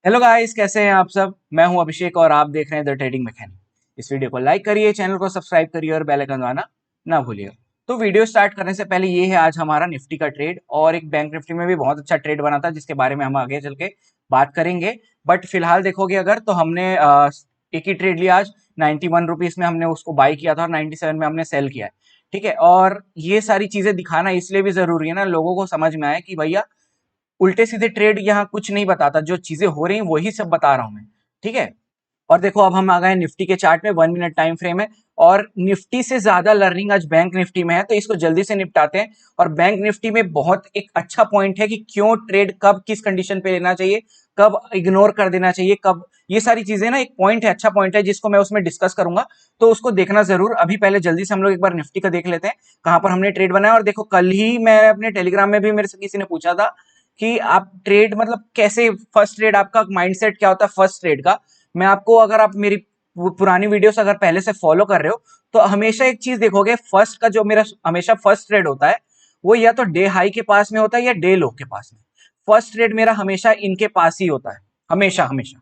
Hello guys, कैसे हैं आप सब। मैं हूं अभिषेक और आप देख रहे हैं द ट्रेडिंग मैकेनिक। इस वीडियो को लाइक करिए, चैनल को सब्सक्राइब करिए और बेल आइकन दबाना ना भूलिए। तो वीडियो स्टार्ट करने से पहले ये है आज हमारा निफ्टी का ट्रेड, और एक बैंक निफ्टी में भी बहुत अच्छा ट्रेड बना था जिसके बारे में हम आगे चल के बात करेंगे। बट फिलहाल देखोगे अगर तो हमने एक ही ट्रेड लिया आज। 91 रुपीज में हमने उसको बाई किया था और 97 में हमने सेल किया है। ठीक है, और ये सारी चीजें दिखाना इसलिए भी जरूरी है ना, लोगों को समझ में आए कि भैया उल्टे सीधे ट्रेड यहाँ कुछ नहीं बताता, जो चीजें हो रही हैं वही सब बता रहा हूं मैं। ठीक है। और देखो अब हम आ गए निफ्टी के चार्ट में, 1 मिनट टाइम फ्रेम है, और निफ्टी से ज्यादा लर्निंग आज बैंक निफ्टी में है, तो इसको जल्दी से निपटाते हैं। और बैंक निफ्टी में बहुत एक अच्छा पॉइंट है कि क्यों ट्रेड कब किस कंडीशन पे लेना चाहिए, कब इग्नोर कर देना चाहिए, कब, ये सारी चीजें ना एक पॉइंट है, अच्छा पॉइंट है जिसको मैं उसमें डिस्कस करूंगा। तो उसको देखना जरूर। अभी पहले जल्दी से हम लोग एक बार निफ्टी का देख लेते हैं कहां पर हमने ट्रेड बनाया। और देखो कल ही मैं अपने टेलीग्राम में भी मेरे से किसी ने पूछा था कि आप ट्रेड मतलब कैसे, फर्स्ट ट्रेड आपका माइंडसेट क्या होता है फर्स्ट ट्रेड का। मैं आपको, अगर आप मेरी पुरानी वीडियोस अगर पहले से फॉलो कर रहे हो तो हमेशा एक चीज देखोगे, फर्स्ट का जो मेरा हमेशा फर्स्ट ट्रेड होता है वो या तो डे हाई के पास में होता है या डे लो के पास में। फर्स्ट ट्रेड मेरा हमेशा इनके पास ही होता है, हमेशा हमेशा।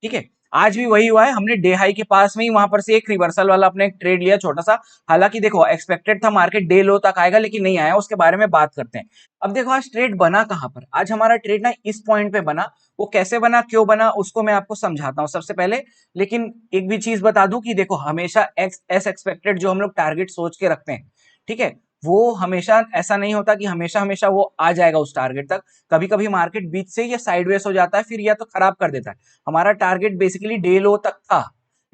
ठीक है। आज भी वही हुआ है, हमने डे हाई के पास में ही वहां पर से एक रिवर्सल वाला अपने एक ट्रेड लिया छोटा सा। हालांकि देखो एक्सपेक्टेड था मार्केट डे लो तक आएगा, लेकिन नहीं आया, उसके बारे में बात करते हैं। अब देखो आज ट्रेड बना कहां पर, आज हमारा ट्रेड ना इस पॉइंट पे बना। वो कैसे बना, क्यों बना, उसको मैं आपको समझाता हूं सबसे पहले। लेकिन एक भी चीज बता दूं कि देखो हमेशा एक्स एस एक्सपेक्टेड जो हम लोग टारगेट सोच के रखते हैं, ठीक है, वो हमेशा ऐसा नहीं होता कि हमेशा हमेशा वो आ जाएगा उस टारगेट तक। कभी कभी मार्केट बीच से या साइडवेज हो जाता है, फिर या तो खराब कर देता है। हमारा टारगेट बेसिकली डे लो तक था,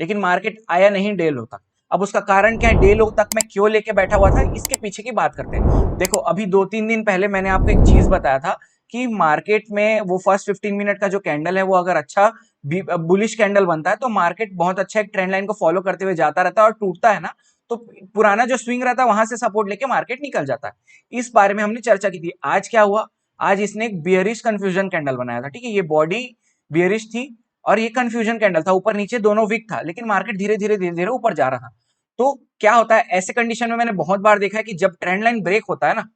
लेकिन मार्केट आया नहीं डे लो तक। अब उसका कारण क्या है, डे लो तक मैं क्यों लेके बैठा हुआ था, इसके पीछे की बात करते हैं। देखो अभी 2-3 दिन पहले मैंने आपको एक चीज बताया था कि मार्केट में वो फर्स्ट 15 मिनट का जो कैंडल है वो अगर अच्छा बुलिश कैंडल बनता है तो मार्केट बहुत अच्छा एक ट्रेंड लाइन को फॉलो करते हुए जाता रहता है, और टूटता है ना तो पुराना जो स्विंग रहता है वहां से सपोर्ट लेके मार्केट निकल जाता है। इस बारे में हमने चर्चा की थी। आज क्या हुआ, आज इसने एक बियरिश कंफ्यूजन कैंडल बनाया था। ठीक है, ये बॉडी बियरिश थी और ये कंफ्यूजन कैंडल था, ऊपर नीचे दोनों वीक था, लेकिन मार्केट धीरे धीरे धीरे धीरे ऊपर जा रहा था। तो क्या होता है ऐसे कंडीशन में, मैंने बहुत बार देखा है कि जब ट्रेंड लाइन ब्रेक होता है ना,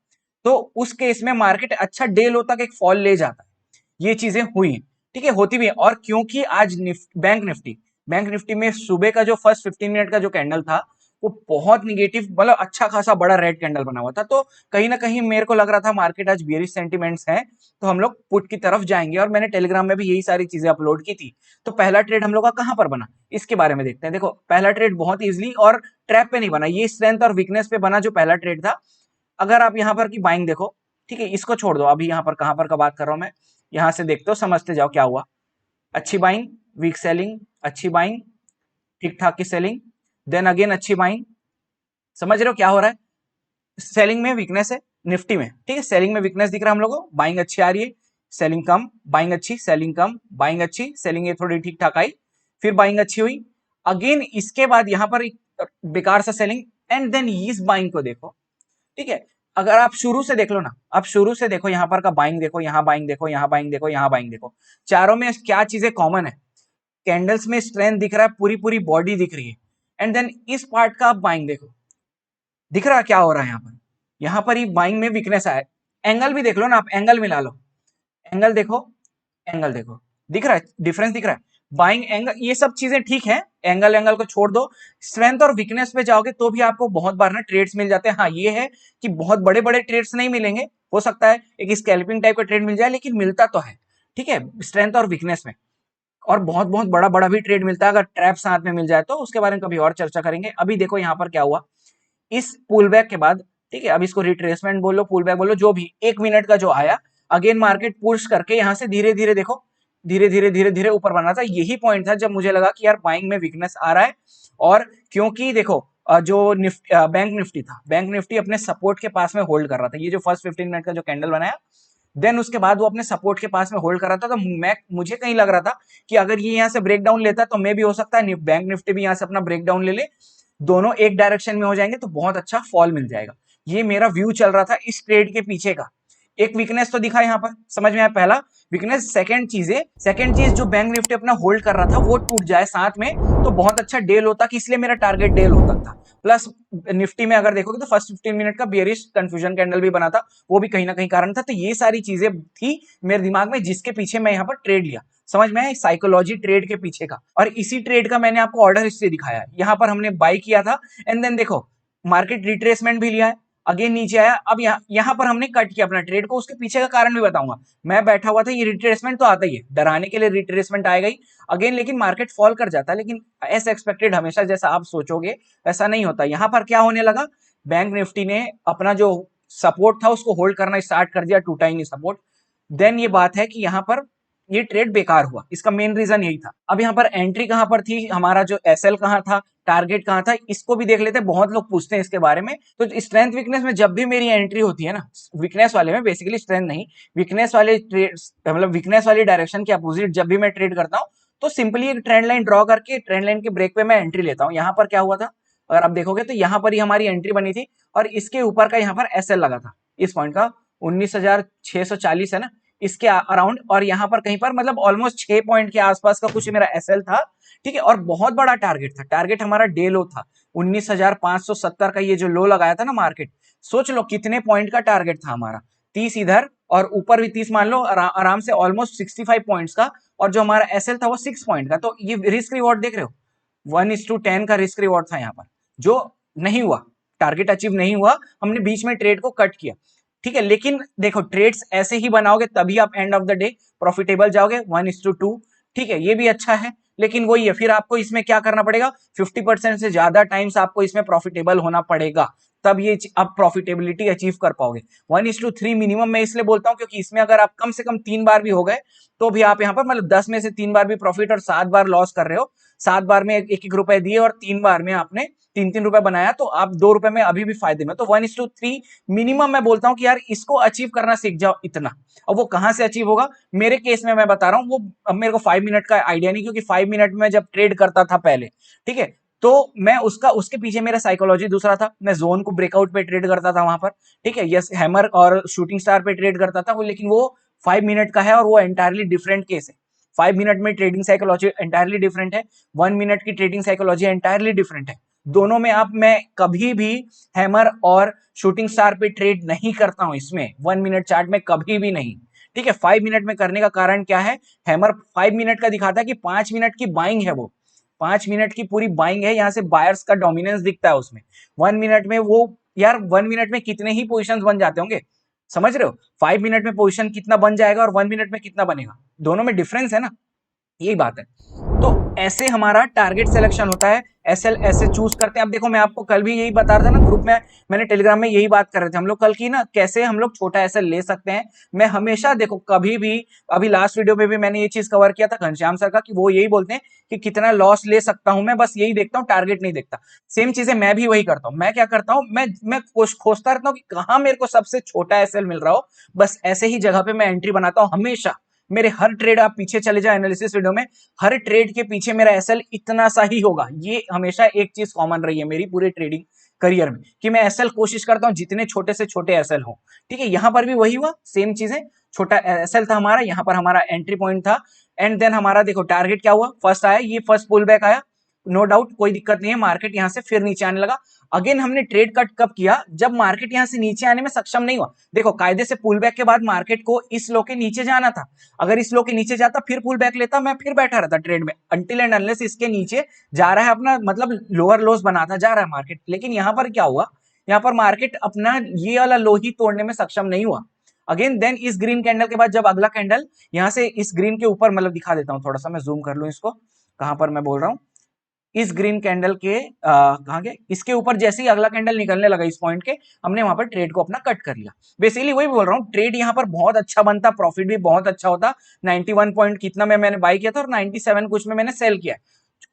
तो उस केस में मार्केट अच्छा डे लो तक एक फॉल ले जाता है। ये चीजें हुई हैं। ठीक है, होती भी है। और क्योंकि आज बैंक निफ्टी में सुबह का जो फर्स्ट 15 मिनट का जो कैंडल था वो बहुत निगेटिव, मतलब अच्छा खासा बड़ा रेड कैंडल बना हुआ था, तो कहीं ना कहीं मेरे को लग रहा था मार्केट आज बियरिश सेंटिमेंट्स हैं, तो हम लोग पुट की तरफ जाएंगे। और मैंने टेलीग्राम में भी यही सारी चीजें अपलोड की थी। तो पहला ट्रेड हम लोग का कहां पर बना, इसके बारे में देखते हैं। देखो पहला ट्रेड बहुत इजिली और ट्रैप पे नहीं बना, ये स्ट्रेंथ और वीकनेस पे बना जो पहला ट्रेड था। अगर आप यहाँ पर की बाइंग देखो, ठीक है, इसको छोड़ दो, अभी यहाँ पर कहां पर का बात कर रहा हूं मैं, यहां से देखते हो समझते जाओ क्या हुआ। अच्छी बाइंग, वीक सेलिंग, अच्छी बाइंग, ठीक ठाक की सेलिंग, देन अगेन अच्छी बाइंग। समझ रहे हो क्या हो रहा है, सेलिंग में वीकनेस है निफ्टी में। ठीक है, सेलिंग में वीकनेस दिख रहा है हम लोगों को, बाइंग अच्छी आ रही है, सेलिंग कम, बाइंग अच्छी, सेलिंग कम, बाइंग अच्छी, सेलिंग ये थोड़ी ठीक ठाक आई, फिर बाइंग अच्छी हुई। अगेन इसके बाद यहां पर बेकार सा सेलिंग, एंड देन इस बाइंग को देखो। ठीक है, अगर आप शुरू से देख लो ना, आप शुरू से देखो, यहां पर का बाइंग देखो, यहां बाइंग देखो, यहां बाइंग देखो, यहां बाइंग देखो, चारों में क्या चीजें कॉमन है। कैंडल्स में स्ट्रेंथ दिख रहा है, पूरी पूरी बॉडी दिख रही है। एंड देन इस पार्ट का आप बाइंग देखो, दिख रहा है क्या हो रहा है यहाँ पर। यहाँ पर ही बाइंग में वीकनेस आया। एंगल भी देख लो ना, आप एंगल मिला लो, एंगल देखो, एंगल देखो, दिख रहा है डिफरेंस, दिख रहा है। बाइंग एंगल ये सब चीजें ठीक है, एंगल एंगल को छोड़ दो। स्ट्रेंथ और वीकनेस पे जाओगे तो भी आपको बहुत बार ना ट्रेड्स मिल जाते हैं। हाँ ये है कि बहुत बड़े बड़े ट्रेड्स नहीं मिलेंगे, हो सकता है एक स्कैल्पिंग टाइप का ट्रेड मिल जाए, लेकिन मिलता तो है। ठीक है, स्ट्रेंथ और वीकनेस में। और बहुत बहुत बड़ा बड़ा भी ट्रेड मिलता है, अगर ट्रैप साथ में मिल जाए तो उसके बारे में कभी और चर्चा करेंगे। अभी देखो यहाँ पर क्या हुआ, इस पुल बैक के बाद, ठीक है, अब इसको रिट्रेसमेंट बोलो, पुल बैक बोलो, जो भी 1 मिनट का जो आया, अगेन मार्केट पुश करके यहां से धीरे धीरे देखो, धीरे धीरे धीरे धीरे ऊपर बना था। यही पॉइंट था जब मुझे लगा कि यार बाइंग में वीकनेस आ रहा है। और क्योंकि देखो जो बैंक निफ्टी था, बैंक निफ्टी अपने सपोर्ट के पास में होल्ड कर रहा था, ये जो फर्स्ट 15 मिनट का जो कैंडल बनाया, देन उसके बाद वो अपने सपोर्ट के पास में होल्ड कर रहा था। तो मैं, मुझे कहीं लग रहा था कि अगर ये यहाँ से ब्रेक डाउन लेता तो मे भी हो सकता है बैंक निफ्टी भी यहाँ से अपना ब्रेक डाउन ले ले, दोनों एक डायरेक्शन में हो जाएंगे तो बहुत अच्छा फॉल मिल जाएगा। ये मेरा व्यू चल रहा था इस ट्रेड के पीछे का। एक वीकनेस तो दिखा यहाँ पर, समझ में आया पहला वीकनेस। सेकंड चीज जो बैंक निफ्टी अपना होल्ड कर रहा था वो टूट जाए साथ में तो बहुत अच्छा डे लो तक, इसलिए मेरा टारगेट डे लो तक था। प्लस निफ्टी में अगर देखोगे तो फर्स्ट 15 मिनट का बियरिश कंफ्यूजन कैंडल भी बना था, वो भी कहीं ना कहीं कारण था। तो ये सारी चीजें थी मेरे दिमाग में जिसके पीछे मैं यहाँ पर ट्रेड लिया। समझ में आया साइकोलॉजी ट्रेड के पीछे का। और इसी ट्रेड का मैंने आपको ऑर्डर हिस्ट्री दिखाया है। यहाँ पर हमने बाई किया था एंड देन देखो मार्केट रिट्रेसमेंट भी लिया है, अगेन नीचे आया, अब यहाँ पर हमने कट किया अपना ट्रेड को, उसके पीछे का कारण भी बताऊंगा। मैं बैठा हुआ था, ये रिट्रेसमेंट तो आता ही है, डराने के लिए रिट्रेसमेंट आएगा ही अगेन, लेकिन मार्केट फॉल कर जाता है, लेकिन एज एक्सपेक्टेड हमेशा जैसा आप सोचोगे वैसा नहीं होता। यहाँ पर क्या होने लगा, बैंक निफ्टी ने अपना जो सपोर्ट था उसको होल्ड करना स्टार्ट कर दिया, टूटा ही नहीं सपोर्ट। देन ये बात है कि यहाँ पर ये ट्रेड बेकार हुआ, इसका मेन रीजन यही था। अब यहाँ पर एंट्री कहां पर थी, हमारा जो एसएल कहां था, टारगेट कहां था, इसको भी देख लेते हैं, बहुत लोग पूछते हैं इसके बारे में। तो स्ट्रेंथ वीकनेस में जब भी मेरी एंट्री होती है ना, वीकनेस वाले में, बेसिकली स्ट्रेंथ नहीं, वीकनेस वाले ट्रेड, मतलब वीकनेस वाली डायरेक्शन के अपोजिट जब भी मैं ट्रेड करता हूं, तो सिंपली एक ट्रेंड लाइन ड्रॉ करके ट्रेंड लाइन के ब्रेक पे मैं एंट्री लेता हूं। यहाँ पर क्या हुआ था, अगर आप देखोगे तो यहाँ पर ही हमारी एंट्री बनी थी और इसके ऊपर का यहाँ पर एसएल लगा था, इस पॉइंट का 19,640 है ना, इसके अराउंड, और यहाँ पर कहीं पर मतलब ऑलमोस्ट 6 पॉइंट के आसपास का कुछ मेरा एसएल था, ठीक है। और बहुत बड़ा टारगेट था, टारगेट हमारा डे लो था 19,570 का, ये जो लो लगाया था ना मार्केट, सोच लो कितने पॉइंट का टारगेट था हमारा, 30 इधर और ऊपर भी 30 मान लो, आराम से ऑलमोस्ट 65 पॉइंट्स का, और जो हमारा एसएल था वो 6 पॉइंट का। तो ये रिस्क रिवॉर्ड देख रहे हो, 1:10 का रिस्क रिवॉर्ड था यहाँ पर, जो नहीं हुआ, टारगेट अचीव नहीं हुआ, हमने बीच में ट्रेड को कट किया, ठीक है। लेकिन देखो ट्रेड्स ऐसे ही बनाओगे तभी आप end of the day profitable जाओगे, 1:2, ठीक है, ये भी अच्छा है। लेकिन वही है, फिर आपको इसमें क्या करना पड़ेगा, 50% से ज्यादा टाइम्स आपको इसमें प्रॉफिटेबल होना पड़ेगा, तब ये आप प्रॉफिटेबिलिटी अचीव कर पाओगे। 1:3 मिनिमम मैं इसलिए बोलता हूं क्योंकि इसमें अगर आप कम से कम 3 बार भी हो गए तो भी आप यहाँ पर मतलब 10 में से 3 बार भी प्रॉफिट और 7 बार लॉस कर रहे हो, 7 बार में 1-1 रुपए दिए और 3 बार में आपने 3-3 रुपए बनाया, तो आप 2 रुपए में अभी भी फायदे में। तो 1:3 मिनिमम मैं बोलता हूं कि यार इसको अचीव करना सीख जाओ इतना। अब वो कहां से अचीव होगा, मेरे केस में मैं बता रहा हूं, वो अब मेरे को 5 मिनट का आइडिया नहीं, क्योंकि 5 मिनट में जब ट्रेड करता था पहले, ठीक है, तो मैं उसके पीछे मेरा साइकोलॉजी दूसरा था, मैं जोन को ब्रेकआउट पे ट्रेड करता था वहां पर, ठीक है, यस हैमर और शूटिंग स्टार पे ट्रेड करता था वो, लेकिन वो 5 मिनट का है और वो एंटायरली डिफरेंट केस है। 5 मिनट में ट्रेडिंग साइकोलॉजी एंटायरली डिफरेंट है, 1 मिनट की ट्रेडिंग साइकोलॉजी एंटायरली डिफरेंट है। दोनों में आप, मैं कभी भी हैमर और शूटिंग स्टार पे ट्रेड नहीं करता हूं, इसमें 1 मिनट चार्ट में कभी भी नहीं, ठीक है। 5 मिनट में करने का कारण क्या है, हैमर 5 मिनट का दिखाता है कि 5 मिनट की बाइंग है, वो 5 मिनट की पूरी बाइंग है, यहां से बायर्स का डोमिनेंस दिखता है उसमें। 1 मिनट में वो, यार 1 मिनट में कितने ही पोजिशन बन जाते होंगे, समझ रहे हो, 5 मिनट में पोजीशन कितना बन जाएगा और 1 मिनट में कितना बनेगा, दोनों में डिफरेंस है ना, यही बात है। तो ऐसे हमारा टारगेट सिलेक्शन होता है, एसएल ऐसे चूज करते हैं। अब देखो मैं आपको कल भी यही बता रहा था ना ग्रुप में, मैंने टेलीग्राम में यही बात कर रहे थे हम लोग कल की ना, कैसे हम लोग छोटा एसएल ले सकते हैं। मैं हमेशा देखो कभी भी, अभी लास्ट वीडियो में भी मैंने ये चीज कवर किया था घनश्याम सर का, कि वो यही बोलते हैं कि कितना लॉस ले सकता हूं मैं, बस यही देखता हूं, टारगेट नहीं देखता। सेम चीजें मैं भी वही करता हूं। मैं क्या करता हूं, मैं खोजता रहता हूं कि कहां मेरे को सबसे छोटा एसएल मिल रहा हो, बस ऐसे ही जगह पे मैं एंट्री बनाता हूं हमेशा। मेरे हर ट्रेड, आप पीछे चले जाए एनालिसिस वीडियो में, हर ट्रेड के पीछे मेरा एसएल इतना सा ही होगा। ये हमेशा एक चीज कॉमन रही है मेरी पूरे ट्रेडिंग करियर में, कि मैं एसएल कोशिश करता हूं जितने छोटे से छोटे एसएल हो, ठीक है। यहां पर भी वही हुआ, सेम चीजें, छोटा एसएल था हमारा, यहां पर हमारा एंट्री पॉइंट था, एंड देन हमारा देखो टारगेट क्या हुआ, फर्स्ट आया, ये फर्स्ट पुल बैक आया, नो डाउट कोई दिक्कत नहीं है, मार्केट यहां से फिर नीचे आने लगा। अगेन हमने ट्रेड कट कब किया, जब मार्केट यहां से नीचे आने में सक्षम नहीं हुआ। देखो कायदे से पुल बैक के बाद मार्केट को इस लो के नीचे जाना था, अगर इस लो के नीचे जाता फिर पुल बैक लेता, मैं फिर बैठा रहता ट्रेड में, अनटिल एंड अनलेस इसके नीचे जा रहा है अपना, मतलब लोअर लोस बनाता जा रहा है मार्केट। लेकिन यहां पर क्या हुआ, यहां पर मार्केट अपना ये वाला लो ही तोड़ने में सक्षम नहीं हुआ। अगेन देन इस ग्रीन कैंडल के बाद जब अगला कैंडल यहां से इस ग्रीन के ऊपर, मतलब दिखा देता हूं थोड़ा सा, मैं जूम कर लूं इसको, कहां पर मैं बोल रहा हूं, इस ग्रीन कैंडल के कहां के, इसके ऊपर जैसे ही अगला कैंडल निकलने लगा इस पॉइंट के, हमने वहां पर ट्रेड को अपना कट कर लिया। बेसिकली वही बोल रहा हूं, ट्रेड यहां पर बहुत अच्छा बनता, प्रॉफिट भी बहुत अच्छा होता। 91 पॉइंट कितना में मैंने बाई किया था और 97 कुछ में मैंने सेल किया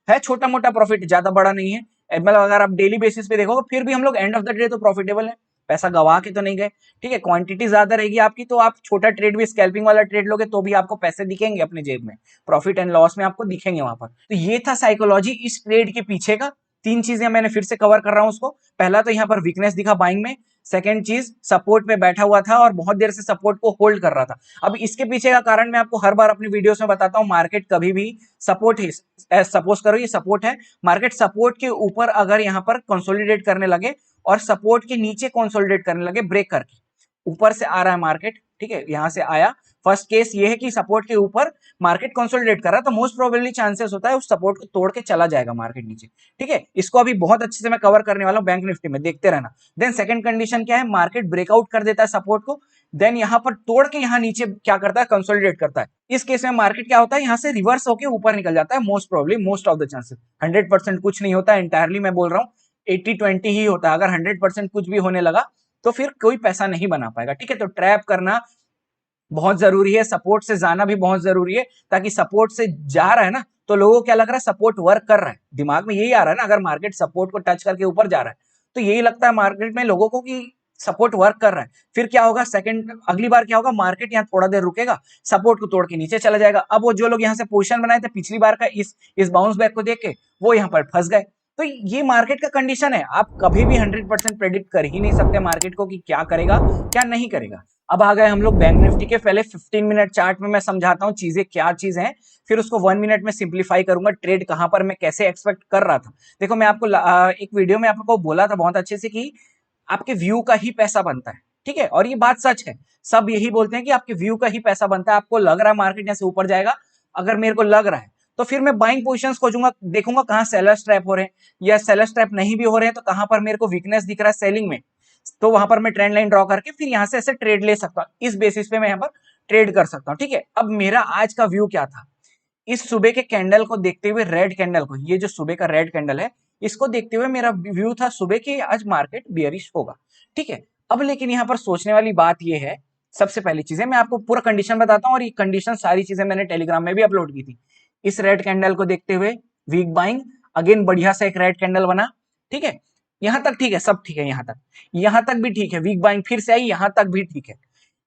है, छोटा मोटा प्रॉफिट, ज्यादा बड़ा नहीं है। मतलब अगर आप डेली बेसिस पे देखोगे फिर भी हम लोग एंड ऑफ द डे तो प्रॉफिटेबल है, पैसा गवा के तो नहीं गए, ठीक है। क्वांटिटी ज्यादा रहेगी आपकी तो आप छोटा ट्रेड भी, स्कैल्पिंग वाला ट्रेड लोगे तो भी आपको पैसे दिखेंगे अपने जेब में, प्रॉफिट एंड लॉस में आपको दिखेंगे वहां पर। तो ये था साइकोलॉजी इस ट्रेड के पीछे का। 3 चीजें मैंने फिर से कवर कर रहा हूं उसको। पहला तो यहाँ पर वीकनेस दिखा बाइंग में, सेकंड चीज सपोर्ट पे बैठा हुआ था और बहुत देर से सपोर्ट को होल्ड कर रहा था। अब इसके पीछे का कारण मैं आपको हर बार अपनी वीडियोस में बताता हूं, मार्केट कभी भी सपोर्ट है, सपोज करो ये सपोर्ट है, मार्केट सपोर्ट के ऊपर अगर यहां पर कंसोलिडेट करने लगे और सपोर्ट के नीचे कंसोलिडेट करने लगे, ब्रेक करके ऊपर से आ रहा है मार्केट, ठीक है, यहां से आया, फर्स्ट केस ये है कि सपोर्ट के ऊपर मार्केट कंसोलिडेट कर रहा है, तो मोस्ट प्रोबेबली चांसेस होता है उस सपोर्ट को तोड़ के चला जाएगा मार्केट नीचे। ठीक है, इसको अभी बहुत अच्छे से मैं कवर करने वाला हूं बैंक निफ्टी में, देखते रहना। देन सेकंड कंडीशन क्या है, मार्केट ब्रेकआउट कर देता है सपोर्ट को, देन यहां पर तोड़ के यहां नीचे क्या करता है, कंसोलिडेट करता है। इस केस में मार्केट क्या होता है, यहां से रिवर्स होकर ऊपर निकल जाता है, most probably, most of the chances. 100% कुछ नहीं होता, एंटायरली मैं बोल रहा हूं 80-20 ही होता है। अगर 100% कुछ भी होने लगा तो फिर कोई पैसा नहीं बना पाएगा। ठीक है, तो ट्रैप करना बहुत जरूरी है, सपोर्ट से जाना भी बहुत जरूरी है, ताकि सपोर्ट से जा रहा है ना तो लोगों को क्या लग रहा है, सपोर्ट वर्क कर रहा है, दिमाग में यही आ रहा है ना, अगर मार्केट सपोर्ट को टच करके ऊपर जा रहा है तो यही लगता है मार्केट में लोगों को कि सपोर्ट वर्क कर रहा है। फिर क्या होगा, सेकंड अगली बार क्या होगा, मार्केट यहाँ थोड़ा देर रुकेगा, सपोर्ट को तोड़ के नीचे चला जाएगा। अब वो जो लोग यहाँ से पोजीशन बनाए थे पिछली बार का इस बाउंस बैक को देख के वो यहाँ पर फंस गए। तो ये मार्केट का कंडीशन है, आप कभी भी 100% प्रेडिक्ट कर ही नहीं सकते मार्केट को कि क्या करेगा क्या नहीं करेगा। अब आ गए हम लोग बैंक निफ्टी के। पहले 15 मिनट चार्ट में मैं समझाता हूँ चीजें क्या चीज है, फिर उसको 1 मिनट में सिंप्लीफाई करूंगा, ट्रेड कहां पर मैं कैसे एक्सपेक्ट कर रहा था। देखो मैं आपको एक वीडियो में आपको बोला था बहुत अच्छे से कि आपके व्यू का ही पैसा बनता है। ठीक है, और ये बात सच है, सब यही बोलते हैं कि आपके व्यू का ही पैसा बनता है। आपको लग रहा है मार्केट यहाँ से ऊपर जाएगा, अगर मेरे को लग रहा है तो फिर मैं बाइंग पोजीशंस खोजूंगा, देखूंगा कहां सेलर ट्रैप हो रहे हैं, या सेलर ट्रैप नहीं भी हो रहे हैं तो कहां पर मेरे को वीकनेस दिख रहा है सेलिंग में, तो वहां पर मैं ट्रेंड लाइन ड्रॉ करके फिर यहां से ऐसे ट्रेड ले सकता हूं। इस बेसिस पे मैं यहां पर ट्रेड कर सकता हूं। ठीक है, अब मेरा आज का व्यू क्या था, इस सुबह के कैंडल को देखते हुए, रेड कैंडल को, ये जो सुबह का रेड कैंडल है इसको देखते हुए मेरा व्यू था सुबह की आज मार्केट बियरिश होगा। ठीक है, अब लेकिन यहां पर सोचने वाली बात ये है, सबसे पहली चीज है मैं आपको पूरा कंडीशन बताता हूं, और ये कंडीशन सारी चीजें मैंने टेलीग्राम में भी अपलोड की थी। इस रेड कैंडल को देखते हुए वीक बाइंग, अगेन बढ़िया सा एक रेड कैंडल बना। ठीक है, यहां तक ठीक है, सब ठीक है, यहां तक भी ठीक है, वीक बाइंग फिर से आई, यहां तक भी ठीक है।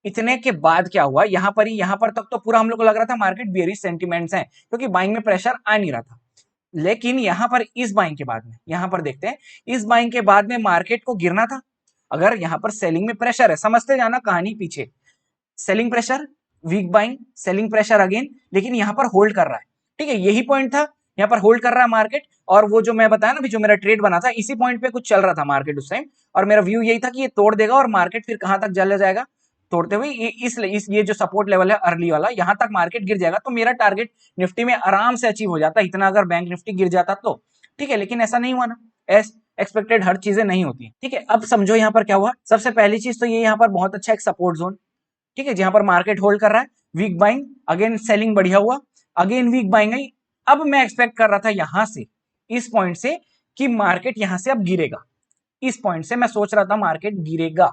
इतने के बाद क्या हुआ, यहां पर ही, यहां पर तक तो पूरा हम लोग को लग रहा था मार्केट बेयरिश सेंटिमेंट्स हैं, क्योंकि बाइंग में प्रेशर आ नहीं रहा था। लेकिन यहां पर इस बाइंग के बाद में, यहां पर देखते हैं, इस बाइंग के बाद में मार्केट को गिरना था। अगर यहां पर सेलिंग में प्रेशर है, समझते जाना कहानी पीछे, selling pressure, weak buying, selling pressure again, लेकिन यहां पर होल्ड कर रहा है। ठीक है, यही पॉइंट था, यहां पर होल्ड कर रहा है मार्केट। और वो जो मैं बताया ना, जो मेरा ट्रेड बना था इसी पॉइंट पे कुछ चल रहा था मार्केट उस टाइम, और मेरा व्यू यही था कि ये तोड़ देगा और मार्केट फिर कहां तक चला जाएगा, तोड़ते हुए ये जो सपोर्ट लेवल है अर्ली वाला, यहां तक मार्केट गिर जाएगा तो मेरा टारगेट निफ्टी में आराम से अचीव हो जाता, इतना अगर बैंक निफ्टी गिर जाता तो। ठीक है, लेकिन ऐसा नहीं हुआ ना, एस एक्सपेक्टेड हर चीजें नहीं होती। ठीक है, अब समझो यहां पर क्या हुआ, सबसे पहली चीज तो ये यहां पर बहुत अच्छा एक सपोर्ट जोन, ठीक है, जहां पर मार्केट होल्ड कर रहा है, वीक बाइंग, अगेन सेलिंग बढ़िया हुआ, अगेन वीक बाइंग आई। अब मैं एक्सपेक्ट कर रहा था यहां से, इस पॉइंट से, कि मार्केट यहां से अब गिरेगा। इस पॉइंट से मैं सोच रहा था मार्केट गिरेगा,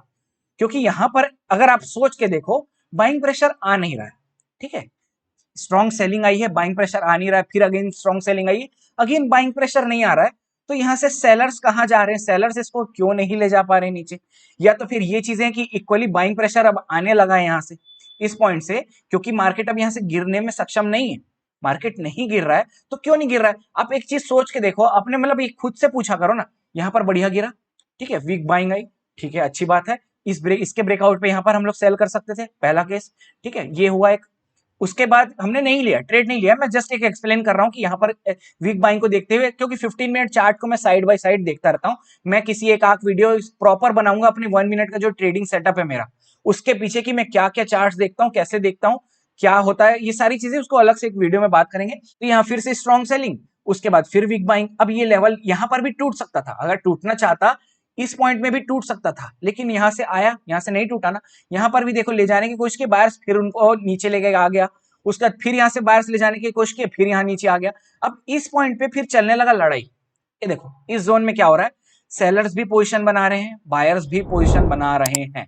क्योंकि यहां पर अगर आप सोच के देखो बाइंग प्रेशर आ नहीं रहा है। ठीक है, स्ट्रॉन्ग सेलिंग आई है, बाइंग प्रेशर आ नहीं रहा है, फिर अगेन स्ट्रॉन्ग सेलिंग आई है, अगेन बाइंग प्रेशर नहीं आ रहा है, तो यहां से सेलर्स कहां जा रहे हैं, सेलर्स इसको क्यों नहीं ले जा पा रहे नीचे। या तो फिर ये चीजें कि इक्वली बाइंग प्रेशर अब आने लगा है यहां से, इस पॉइंट से, क्योंकि मार्केट अब यहां से गिरने में सक्षम नहीं है, मार्केट नहीं गिर रहा है तो क्यों नहीं गिर रहा है। आप एक चीज सोच के देखो अपने, मतलब एक खुद से पूछा करो ना, यहां पर बढ़िया गिरा, ठीक है, वीक बाइंग आई, ठीक है, अच्छी बात है, इसके ब्रेकआउट पे यहां पर हम लोग सेल कर सकते थे, पहला केस। ठीक है, ये हुआ एक। उसके बाद हमने नहीं लिया, ट्रेड नहीं लिया, मैं जस्ट एक एक्सप्लेन कर रहा हूं कि यहां पर वीक बाइंग को देखते हुए, क्योंकि 15 मिनट चार्ट को मैं साइड बाय साइड देखता रहता हूं। मैं किसी एक आख वीडियो प्रॉपर बनाऊंगा अपनी 1 मिनट का जो ट्रेडिंग सेटअप है मेरा, उसके पीछे की मैं क्या क्या चार्ट्स देखता हूं, कैसे देखता हूं, क्या होता है, ये सारी चीजें उसको अलग से एक वीडियो में बात करेंगे। तो यहाँ फिर से स्ट्रॉन्ग सेलिंग, उसके बाद फिर वीक बाइंग। अब ये लेवल यहां पर भी टूट सकता था, अगर टूटना चाहता इस पॉइंट में भी टूट सकता था, लेकिन यहां से आया, यहां से नहीं टूटा ना। यहां पर भी देखो ले जाने की कोशिश की बायर्स, फिर उनको नीचे लेके आ गया, उसके बाद फिर यहां से बायर्स ले जाने की कोशिश की, फिर यहां नीचे आ गया। अब इस पॉइंट पे फिर चलने लगा लड़ाई। ये देखो इस जोन में क्या हो रहा है, सेलर्स भी पोजीशन बना रहे हैं, बायर्स भी पोजीशन बना रहे हैं,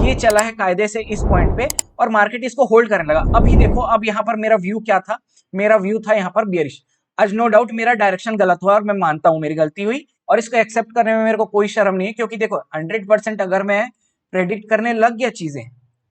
ये चला है कायदे से इस पॉइंट पे, और मार्केट इसको होल्ड करने लगा। अभी देखो, अब यहां पर मेरा व्यू क्या था, मेरा व्यू था यहां पर बियरिश। आज नो डाउट मेरा डायरेक्शन गलत हुआ और मैं मानता हूं मेरी गलती हुई, और इसको एक्सेप्ट करने में मेरे को कोई शर्म नहीं है, क्योंकि देखो 100% अगर मैं प्रेडिक्ट करने लग गया चीजें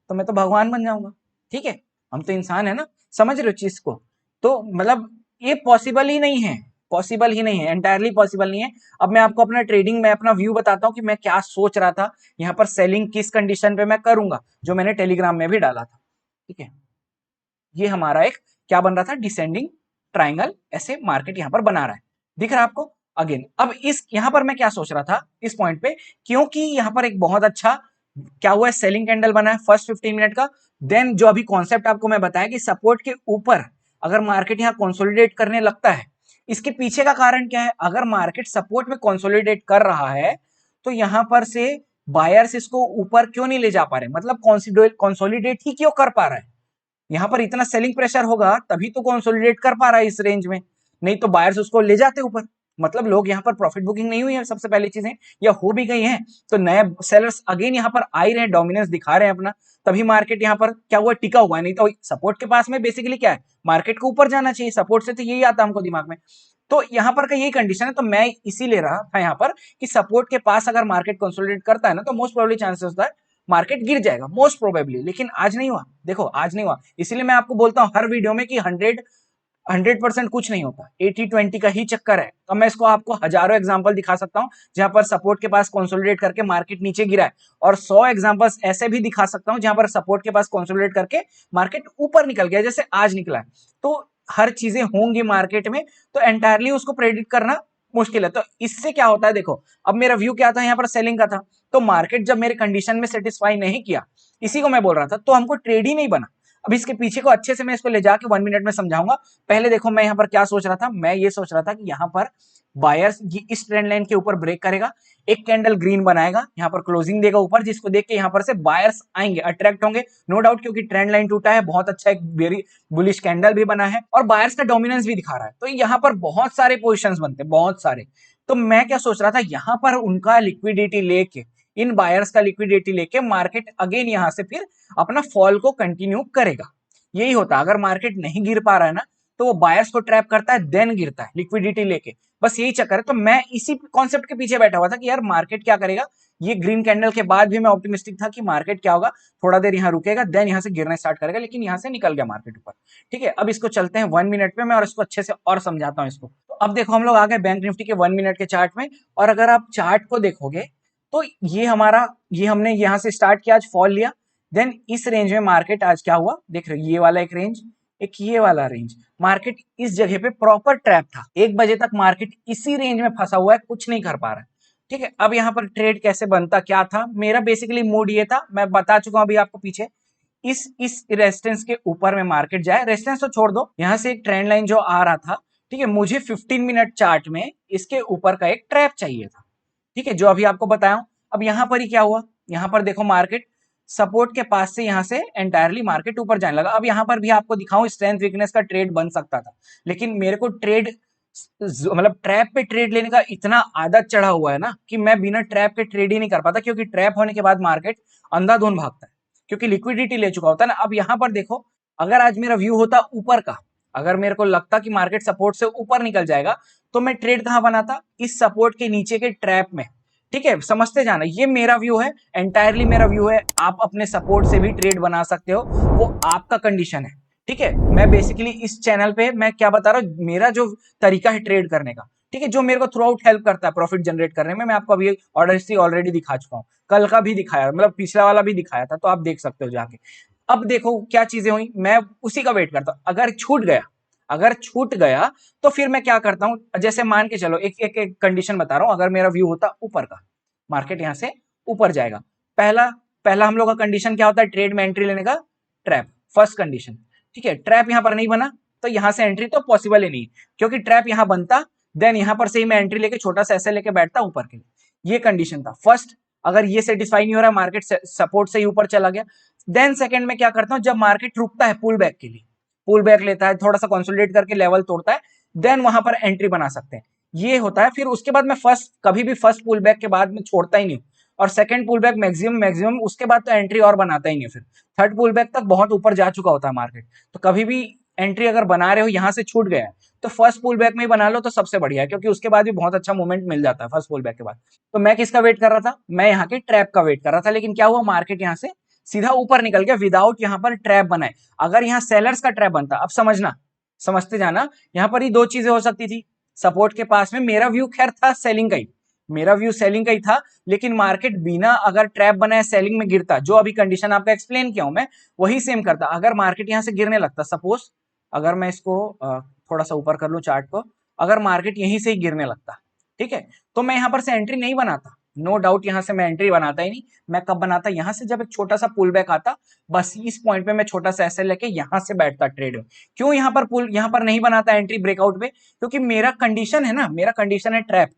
तो मैं तो भगवान बन जाऊंगा। ठीक है, हम तो इंसान है ना, समझ रहे हो चीज को। तो मतलब ये पॉसिबल ही नहीं है, पॉसिबल ही नहीं है, एंटायरली पॉसिबल नहीं है। अब मैं आपको अपना ट्रेडिंग में अपना व्यू बताता हूं कि मैं क्या सोच रहा था, यहाँ पर सेलिंग किस कंडीशन पे मैं करूंगा, जो मैंने टेलीग्राम में भी डाला था। ठीक है, ये हमारा एक क्या बन रहा था, डिसेंडिंग ट्राइंगल, ऐसे मार्केट यहां पर बना रहा है, दिख रहा है आपको। अगेन अब इस यहां पर मैं क्या सोच रहा था इस पॉइंट पे, क्योंकि यहां पर एक बहुत अच्छा क्या हुआ है, सेलिंग कैंडल बना है फर्स्ट 15 मिनट का। देन जो अभी कॉन्सेप्ट आपको मैं बताया कि सपोर्ट के ऊपर अगर मार्केट यहाँ कंसोलिडेट करने लगता है, इसके पीछे का कारण क्या है, अगर मार्केट सपोर्ट में कंसोलिडेट कर रहा है तो यहां पर से बायर्स इसको ऊपर क्यों नहीं ले जा पा रहे, मतलब कंसोलिडेट ही क्यों कर पा रहा है। यहां पर इतना सेलिंग प्रेशर होगा तभी तो कंसोलिडेट कर पा रहा है इस रेंज में, नहीं तो बायर्स उसको ले जाते ऊपर। मतलब लोग यहाँ पर प्रॉफिट बुकिंग नहीं हुई है सबसे पहली चीजें, या हो भी गई हैं तो नए सेलर्स अगेन यहाँ पर आ ही रहे हैं, डोमिनेंस दिखा रहे हैं अपना, तभी मार्केट यहाँ पर क्या हुआ, टिका हुआ है। नहीं तो सपोर्ट के पास में बेसिकली क्या है, मार्केट को ऊपर जाना चाहिए, सपोर्ट से तो यही आता हमको दिमाग में। तो यहाँ पर का यही कंडीशन है, तो मैं इसी ले रहा था यहाँ पर कि सपोर्ट के पास अगर मार्केट कंसोलिडेट करता है ना तो मोस्ट प्रोबेबली चांसेस होता है मार्केट गिर जाएगा मोस्ट प्रोबेबली, लेकिन आज नहीं हुआ। देखो आज नहीं हुआ, इसीलिए मैं आपको बोलता हूं हर वीडियो में कि 100% कुछ नहीं होता, 80-20 का ही चक्कर है। तो मैं इसको आपको हजारों एग्जांपल दिखा सकता हूं जहां पर सपोर्ट के पास कंसोलिडेट करके मार्केट नीचे गिरा है, और 100 एग्जांपल्स ऐसे भी दिखा सकता हूं जहां पर सपोर्ट के पास कंसोलिडेट करके मार्केट ऊपर निकल गया, जैसे आज निकला है। तो हर चीजें होंगी मार्केट में, तो एंटायरली उसको प्रेडिक्ट करना मुश्किल है। तो इससे क्या होता है, देखो अब मेरा व्यू क्या था, यहाँ पर सेलिंग का था, तो मार्केट जब मेरे कंडीशन में सेटिस्फाई नहीं किया, इसी को मैं बोल रहा था, तो हमको ट्रेड ही नहीं बना। अब इसके पीछे को अच्छे से मैं इसको ले जाके 1 मिनट में समझाऊंगा। पहले देखो मैं यहाँ पर क्या सोच रहा था, मैं ये सोच रहा था कि यहाँ पर बायर्स इस ट्रेंड लाइन के ऊपर ब्रेक करेगा, एक कैंडल ग्रीन बनाएगा, यहाँ पर क्लोजिंग देगा ऊपर, जिसको देख के यहाँ पर से बायर्स आएंगे, अट्रैक्ट होंगे, नो डाउट, क्योंकि ट्रेंड लाइन टूटा है, बहुत अच्छा एक वेरी बुलिश कैंडल भी बना है और बायर्स का डोमिनेंस भी दिखा रहा है, तो यहाँ पर बहुत सारे पोजिशन बनते हैं, बहुत सारे। तो मैं क्या सोच रहा था, यहाँ पर उनका लिक्विडिटी लेके, इन बायर्स का लिक्विडिटी लेके मार्केट अगेन यहाँ से फिर अपना फॉल को कंटिन्यू करेगा। यही होता है, अगर मार्केट नहीं गिर पा रहा है ना तो वो बायर्स को ट्रैप करता है, देन गिरता है लिक्विडिटी लेके, बस यही चक्कर है। तो मैं इसी कॉन्सेप्ट के पीछे बैठा हुआ था कि यार मार्केट क्या करेगा। ये ग्रीन कैंडल के बाद भी मैं ऑप्टिमिस्टिक था कि मार्केट क्या होगा, थोड़ा देर यहाँ रुकेगा, देन यहाँ से गिरना स्टार्ट करेगा, लेकिन यहाँ से निकल गया मार्केट ऊपर। ठीक है, अब इसको चलते हैं 1 मिनट पे, मैं और इसको अच्छे से और समझाता हूँ इसको। तो अब देखो हम लोग आ गए बैंक निफ्टी के 1 मिनट के चार्ट में, और अगर आप चार्ट को देखोगे तो ये हमारा, ये हमने यहाँ से स्टार्ट किया, आज फॉल लिया, देन इस रेंज में मार्केट आज क्या हुआ, देख रहे हो ये वाला एक रेंज, एक ये वाला रेंज, मार्केट इस जगह पे प्रॉपर ट्रैप था, 1 बजे तक मार्केट इसी रेंज में फंसा हुआ है, कुछ नहीं कर पा रहा है। ठीक है, अब यहाँ पर ट्रेड कैसे बनता, क्या था मेरा बेसिकली मूड ये था, मैं बता चुका हूं अभी आपको पीछे, इस रेजिस्टेंस के ऊपर में मार्केट जाए, रेजिस्टेंस तो छोड़ दो, यहाँ से एक ट्रेंड लाइन जो आ रहा था, ठीक है, मुझे 15 मिनट चार्ट में इसके ऊपर का एक ट्रैप चाहिए था। ठीक है, जो अभी आपको बताया। अब यहां पर ही क्या हुआ, यहां पर देखो मार्केट सपोर्ट के पास से यहां से एंटायरली मार्केट ऊपर जाने लगा। अब यहां पर भी आपको दिखाऊं, स्ट्रेंथ वीकनेस का ट्रेड बन सकता था, लेकिन मेरे को ट्रेड मतलब ट्रैप पे ट्रेड लेने का इतना आदत चढ़ा हुआ है ना कि मैं बिना ट्रैप के ट्रेड ही नहीं कर पाता, क्योंकि ट्रैप होने के बाद मार्केट अंधाधुंध भागता है, क्योंकि लिक्विडिटी ले चुका होता है ना। अब यहां पर देखो, अगर आज मेरा व्यू होता ऊपर का, अगर मेरे को लगता कि मार्केट सपोर्ट से ऊपर निकल जाएगा, तो मैं ट्रेड कहां बनाता, इस सपोर्ट के नीचे के ट्रैप में। ठीक है, समझते जाना, ये मेरा व्यू है, एंटायरली मेरा व्यू है, आप अपने सपोर्ट से भी ट्रेड बना सकते हो, वो आपका कंडीशन है। ठीक है, मैं बेसिकली इस चैनल पे मैं क्या बता रहा हूँ, मेरा जो तरीका है ट्रेड करने का, ठीक है, जो मेरे को थ्रू आउट हेल्प करता है प्रॉफिट जनरेट करने में, मैं आपको अभी ऑर्डर हिस्ट्री ऑलरेडी दिखा चुका हूँ, कल का भी दिखाया, मतलब पिछला वाला भी दिखाया था, तो आप देख सकते हो जाके। अब देखो क्या चीजें हुई, मैं उसी का वेट करता हूँ, अगर छूट गया तो फिर मैं क्या करता हूं, जैसे मान के चलो एक कंडीशन बता रहा हूं, अगर मेरा व्यू होता ऊपर का, मार्केट यहां से ऊपर जाएगा, पहला पहला हम लोग का कंडीशन क्या होता है ट्रेड में एंट्री लेने का, ट्रैप, फर्स्ट कंडीशन। ठीक है, ट्रैप यहां पर नहीं बना तो यहां से एंट्री तो पॉसिबल ही नहीं, क्योंकि ट्रैप यहां बनता, देन यहां पर से ही मैं एंट्री लेके छोटा सा ऐसे लेके बैठता ऊपर के लिए, ये कंडीशन था फर्स्ट। अगर ये सेटिस्फाई नहीं हो रहा, मार्केट सपोर्ट से ही ऊपर चला गया, देन सेकंड में क्या करता हूं, जब मार्केट रुकता है पुल बैक के लिए, पुल बैक लेता है, थोड़ा सा कंसोलिडेट करके लेवल तोड़ता है, देन वहां पर एंट्री बना सकते हैं, ये होता है। फिर उसके बाद मैं कभी भी फर्स्ट पुल बैक के बाद में छोड़ता ही नहीं, और सेकंड पुल बैक मैक्सिमम उसके बाद तो एंट्री और बनाता ही नहीं, फिर थर्ड पुल बैक तक बहुत ऊपर जा चुका होता है मार्केट, तो कभी भी एंट्री अगर बना रहे हो, यहां से छूट गया है तो फर्स्ट पुल बैक में ही बना लो तो सबसे बढ़िया है, क्योंकि उसके बाद भी बहुत अच्छा मूवमेंट मिल जाता है फर्स्ट पुल बैक के बाद। तो मैं किसका वेट कर रहा था, मैं यहाँ के ट्रैप का वेट कर रहा था, लेकिन क्या हुआ, मार्केट यहाँ से सीधा ऊपर निकल गया विदाउट यहाँ पर ट्रैप बनाए। अगर यहाँ सेलर्स का ट्रैप बनता, अब समझना, समझते जाना, यहाँ पर ही दो चीजें हो सकती थी, सपोर्ट के पास में मेरा व्यू खैर था सेलिंग का ही, मेरा व्यू सेलिंग का ही था, लेकिन मार्केट बिना अगर ट्रैप बनाए सेलिंग में गिरता, जो अभी कंडीशन आपका एक्सप्लेन किया हूं मैं, वही सेम करता। अगर मार्केट यहां से गिरने लगता, सपोज अगर मैं इसको थोड़ा सा ऊपर कर लूं चार्ट को, अगर मार्केट यहीं से ही गिरने लगता, ठीक है, तो मैं यहां पर से एंट्री नहीं बनाता, नो डाउट यहाँ से मैं एंट्री बनाता ही नहीं। मैं कब बनाता, यहाँ से जब एक छोटा सा पुल बैक आता, बस इस पॉइंट पे मैं छोटा सा एसएल लेके यहाँ से बैठता ट्रेड में। क्यों यहाँ पर नहीं बनाता एंट्री ब्रेकआउट पे? क्योंकि मेरा कंडीशन है ना, मेरा कंडीशन है ट्रैप,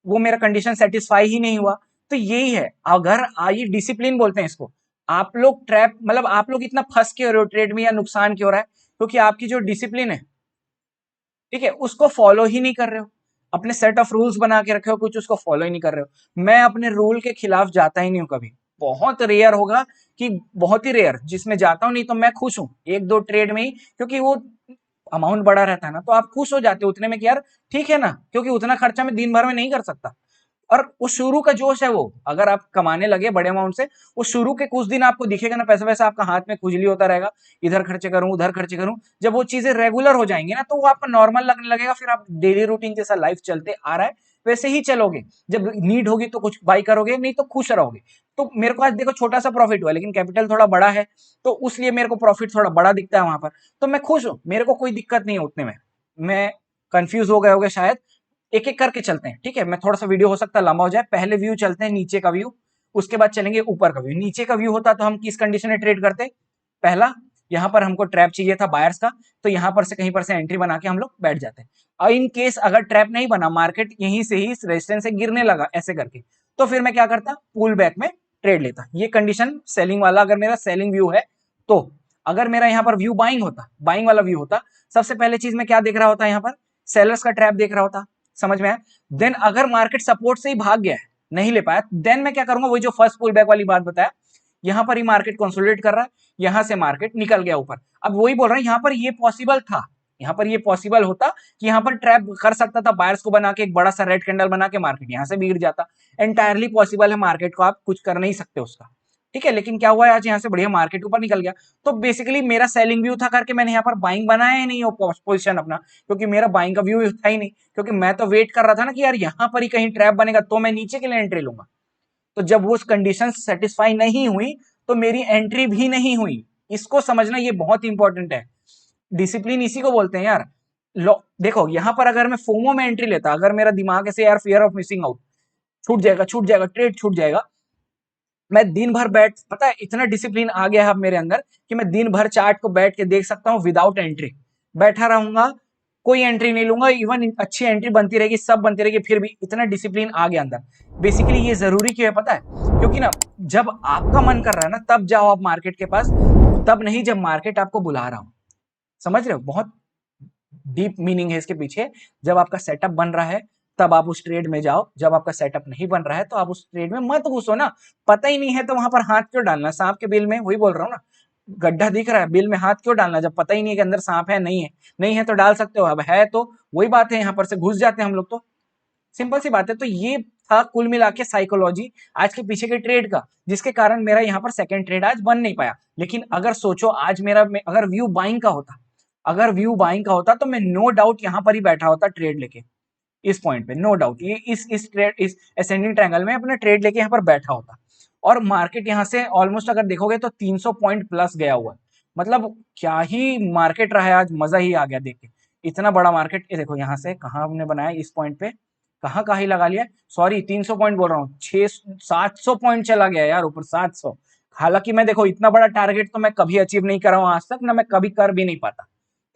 वो मेरा कंडीशन सेटिस्फाई ही नहीं हुआ। तो यही है, अगर ये डिसिप्लिन बोलते हैं इसको। आप लोग ट्रैप मतलब आप लोग इतना फंस के हो रहे हो ट्रेड में या नुकसान क्यों हो रहा है? क्योंकि आपकी जो डिसिप्लिन है, ठीक है, उसको फॉलो ही नहीं कर रहे हो। अपने सेट ऑफ रूल्स बना के रखे हो, कुछ उसको फॉलो ही नहीं कर रहे हो। मैं अपने रूल के खिलाफ जाता ही नहीं हूं कभी। बहुत रेयर होगा कि, बहुत ही रेयर जिसमें जाता हूं, नहीं तो मैं खुश हूं एक दो ट्रेड में ही, क्योंकि वो अमाउंट बड़ा रहता है ना, तो आप खुश हो जाते हो उतने में कि यार ठीक है ना, क्योंकि उतना खर्चा मैं दिन भर में नहीं कर सकता। और वो शुरू का जोश है, वो अगर आप कमाने लगे बड़े अमाउंट से, वो शुरू के कुछ दिन आपको दिखेगा ना, पैसा वैसा आपका हाथ में खुजली होता रहेगा, इधर खर्चे करूं उधर खर्चे करूं। जब वो चीजें रेगुलर हो जाएंगी ना, तो वो आपका नॉर्मल लगने लगेगा, फिर आप डेली रूटीन जैसा लाइफ चलते आ रहा है वैसे ही चलोगे। जब नीड होगी तो कुछ बाई करोगे, नहीं तो खुश रहोगे। तो मेरे को आज देखो छोटा सा प्रॉफिट हुआ, लेकिन कैपिटल थोड़ा बड़ा है, तो उसलिए मेरे को प्रॉफिट थोड़ा बड़ा दिखता है वहां पर। तो मैं खुश हूं, मेरे को कोई दिक्कत नहीं है उतने में। मैं कंफ्यूज हो गए होगे शायद। एक एक करके चलते हैं, ठीक है? मैं थोड़ा सा वीडियो हो सकता है लंबा हो जाए। पहले व्यू चलते हैं, नीचे का व्यू, उसके बाद चलेंगे ऊपर का व्यू। नीचे का व्यू होता तो हम किस कंडीशन में ट्रेड करते? पहला, यहाँ पर हमको ट्रैप चाहिए था बायर्स का, तो यहाँ पर से कहीं पर से एंट्री बना के हम लोग बैठ जाते हैं। और इन केस अगर ट्रैप नहीं बना, मार्केट यहीं से ही रेजिस्टेंस से गिरने लगा ऐसे करके, तो फिर मैं क्या करता? पुल बैक में ट्रेड लेता। ये कंडीशन सेलिंग वाला, अगर मेरा सेलिंग व्यू है तो। अगर मेरा यहाँ पर व्यू बाइंग होता, बाइंग वाला व्यू होता, सबसे पहले चीज मैं क्या देख रहा होता? यहाँ पर सेलर्स का ट्रैप देख रहा होता। समझ में आया? देन अगर मार्केट सपोर्ट से ही भाग गया है, नहीं ले पाया, देन मैं क्या करूंगा? वही जो फर्स्ट पुल बैक वाली बात बताया, यहां पर ही मार्केट कंसोलिडेट कर रहा है, यहां से मार्केट निकल गया ऊपर। अब वही बोल रहा है, यहां पर ये पॉसिबल था, यहां पर ये पॉसिबल होता कि यहां पर ट्रैप कर सकता था बायर्स को बना के, एक बड़ा सा रेड कैंडल बना के मार्केट यहां से भी गिर जाता। एंटायरली पॉसिबल है, मार्केट को आप कुछ कर नहीं सकते उसका, ठीक है? लेकिन क्या हुआ, आज यहां से बढ़िया मार्केट ऊपर निकल गया। तो बेसिकली मेरा सेलिंग व्यू था करके मैंने यहाँ पर बाइंग बनाया ही नहीं पोजिशन अपना, क्योंकि मेरा बाइंग का व्यू था ही नहीं। क्योंकि मैं तो वेट कर रहा था ना कि यार यहाँ पर ही कहीं ट्रैप बनेगा तो मैं नीचे के लिए एंट्री लूंगा। तो जब वो कंडीशन सेटिस्फाई नहीं हुई, तो मेरी एंट्री भी नहीं हुई। इसको समझना, ये बहुत इंपॉर्टेंट है। डिसिप्लिन इसी को बोलते हैं यार। देखो यहाँ पर अगर मैं फोमो में एंट्री लेता, अगर मेरा दिमाग ऐसे यार फियर ऑफ मिसिंग आउट, छूट जाएगा ट्रेड छूट जाएगा, मैं दिन भर बैठ, पता है इतना डिसिप्लिन आ गया है अब मेरे अंदर कि मैं दिन भर चार्ट को बैठ के देख सकता हूँ विदाउट एंट्री, बैठा रहूंगा, कोई एंट्री नहीं लूंगा। इवन अच्छी एंट्री बनती रहेगी, सब बनती रहेगी, फिर भी इतना डिसिप्लिन आ गया अंदर। बेसिकली ये जरूरी क्यों है पता है? क्योंकि ना, जब आपका मन कर रहा है ना, तब जाओ आप मार्केट के पास, तब नहीं जब मार्केट आपको बुला रहा हो। समझ रहे हो? बहुत डीप मीनिंग है इसके पीछे। जब आपका सेटअप बन रहा है तब आप उस ट्रेड में जाओ, जब आपका सेटअप नहीं बन रहा है तो आप उस ट्रेड में मत घुसो ना। पता ही नहीं है तो वहां पर हाथ क्यों डालना? सांप के बिल में, वही बोल रहा हूँ ना, गड्ढा दिख रहा है, बिल में हाथ क्यों डालना जब पता ही नहीं है कि अंदर सांप है नहीं है? नहीं है तो डाल सकते हो, अब है तो वही बात है, यहाँ पर से घुस जाते हैं हम लोग। तो सिंपल सी बात है। तो ये था कुल मिला के साइकोलॉजी आज के पीछे के ट्रेड का, जिसके कारण मेरा यहाँ पर सेकंड ट्रेड आज बन नहीं पाया। लेकिन अगर सोचो आज मेरा अगर व्यू बाइंग का होता, अगर व्यू बाइंग का होता, तो मैं नो डाउट यहाँ पर ही बैठा होता ट्रेड लेके, इस पॉइंट पे नो डाउट, ये इस ट्रेड, इस असेंडिंग ट्रायंगल में अपना ट्रेड लेके यहाँ पर बैठा होता। और मार्केट यहाँ से ऑलमोस्ट अगर देखोगे तो 300 पॉइंट प्लस गया हुआ है। मतलब क्या ही मार्केट रहा है आज, मजा ही आ गया देख के। इतना बड़ा मार्केट, ये देखो यहाँ से कहाँ हमने बनाया, इस पॉइंट पे कहाँ कहाँ ही लगा लिया। सॉरी 300 पॉइंट बोल रहा हूँ, 700 पॉइंट चला गया यार ऊपर, 700। हालांकि मैं देखो इतना बड़ा टारगेट तो मैं कभी अचीव नहीं कर रहा हूँ आज तक, ना मैं कभी कर भी नहीं पाता,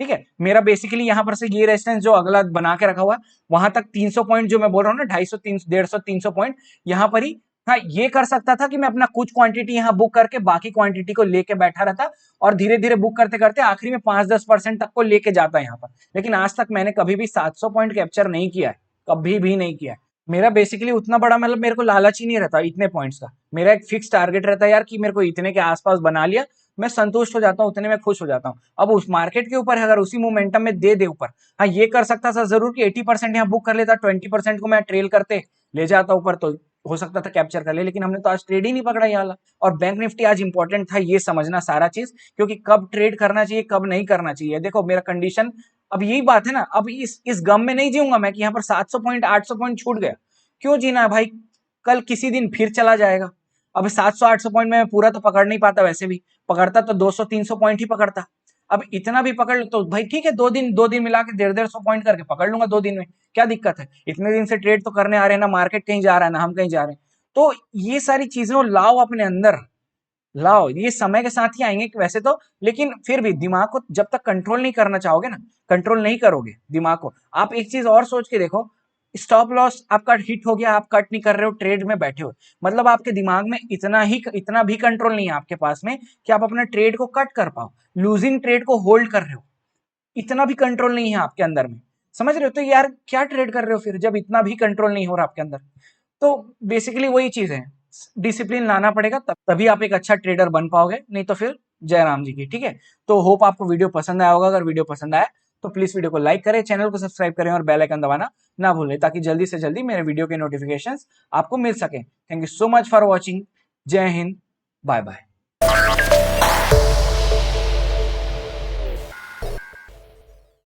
ठीक है? मेरा बेसिकली यहाँ पर से ये रेजिस्टेंस जो अगला बना के रखा हुआ, वहां तक 300 पॉइंट जो मैं बोल रहा हूँ ना, 250 150 300 पॉइंट यहाँ पर ही। हाँ, ये कर सकता था कि मैं अपना कुछ क्वांटिटी यहाँ बुक करके बाकी क्वांटिटी को लेके बैठा रहता, और धीरे धीरे बुक करते करते आखिरी में 5-10% तक को लेके जाता यहाँ पर। लेकिन आज तक मैंने कभी भी 700 पॉइंट कैप्चर नहीं किया है, कभी भी नहीं किया है। मेरा बेसिकली उतना बड़ा, मतलब मेरे को लालच ही नहीं रहता इतने पॉइंट्स का। मेरा एक फिक्स टारगेट रहता है यार कि मेरे को इतने के आसपास बना लिया, मैं संतुष्ट हो जाता हूँ, उतने में खुश हो जाता हूँ। अब उस मार्केट के ऊपर अगर उसी मोमेंटम में दे ऊपर, हाँ ये कर सकता था जरूर कि 80% यहाँ बुक कर लेता, 20% को मैं ट्रेल करते ले जाता ऊपर, तो हो सकता था कैप्चर कर ले। लेकिन हमने तो आज ट्रेड ही नहीं पकड़ा ये वाला। और बैंक निफ्टी आज इंपॉर्टेंट था ये समझना सारा चीज, क्योंकि कब ट्रेड करना चाहिए कब नहीं करना चाहिए। देखो मेरा कंडीशन, अब यही बात है ना, अब इस गम में नहीं जीऊंगा मैं कि यहाँ पर 700 पॉइंट 800 पॉइंट छूट गया। क्यों जीना है भाई? कल किसी दिन फिर चला जाएगा। अब 700-800 पॉइंट में मैं पूरा तो पकड़ नहीं पाता, वैसे भी पकड़ता तो 200-300 पॉइंट ही पकड़ता। अब इतना भी पकड़ लो तो भाई ठीक है, 2 दिन मिला के 150 पॉइंट करके पकड़ लूंगा 2 दिन में, क्या दिक्कत है? इतने दिन से ट्रेड तो करने आ रहे हैं ना, मार्केट कहीं जा रहा है ना हम कहीं जा रहे हैं। तो ये सारी चीजें लाओ अपने अंदर, लाओ, ये समय के साथ ही आएंगे वैसे तो, लेकिन फिर भी दिमाग को जब तक कंट्रोल नहीं करना चाहोगे ना, कंट्रोल नहीं करोगे दिमाग को। आप एक चीज और सोच के देखो, स्टॉप लॉस आपका हिट हो गया, आप कट नहीं कर रहे हो, ट्रेड में बैठे हो, मतलब आपके दिमाग में इतना भी कंट्रोल नहीं है आपके पास में कि आप अपने ट्रेड को कट कर पाओ, लूजिंग ट्रेड को होल्ड कर रहे हो, इतना भी कंट्रोल नहीं है आपके अंदर में। समझ रहे हो? तो यार क्या ट्रेड कर रहे हो फिर, जब इतना भी कंट्रोल नहीं हो रहा आपके अंदर। तो बेसिकली वही चीज है, डिसिप्लिन लाना पड़ेगा, तभी आप एक अच्छा ट्रेडर बन पाओगे, नहीं तो फिर जय राम जी की। ठीक है, तो होप आपको वीडियो पसंद आया होगा। अगर वीडियो पसंद आया तो प्लीज वीडियो को लाइक करें, चैनल को सब्सक्राइब करें और बेल आइकन दबाना ना भूलें, ताकि जल्दी से जल्दी मेरे वीडियो के नोटिफिकेशंस आपको मिल सके। Thank you so much for watching. जय हिंद, बाय बाय।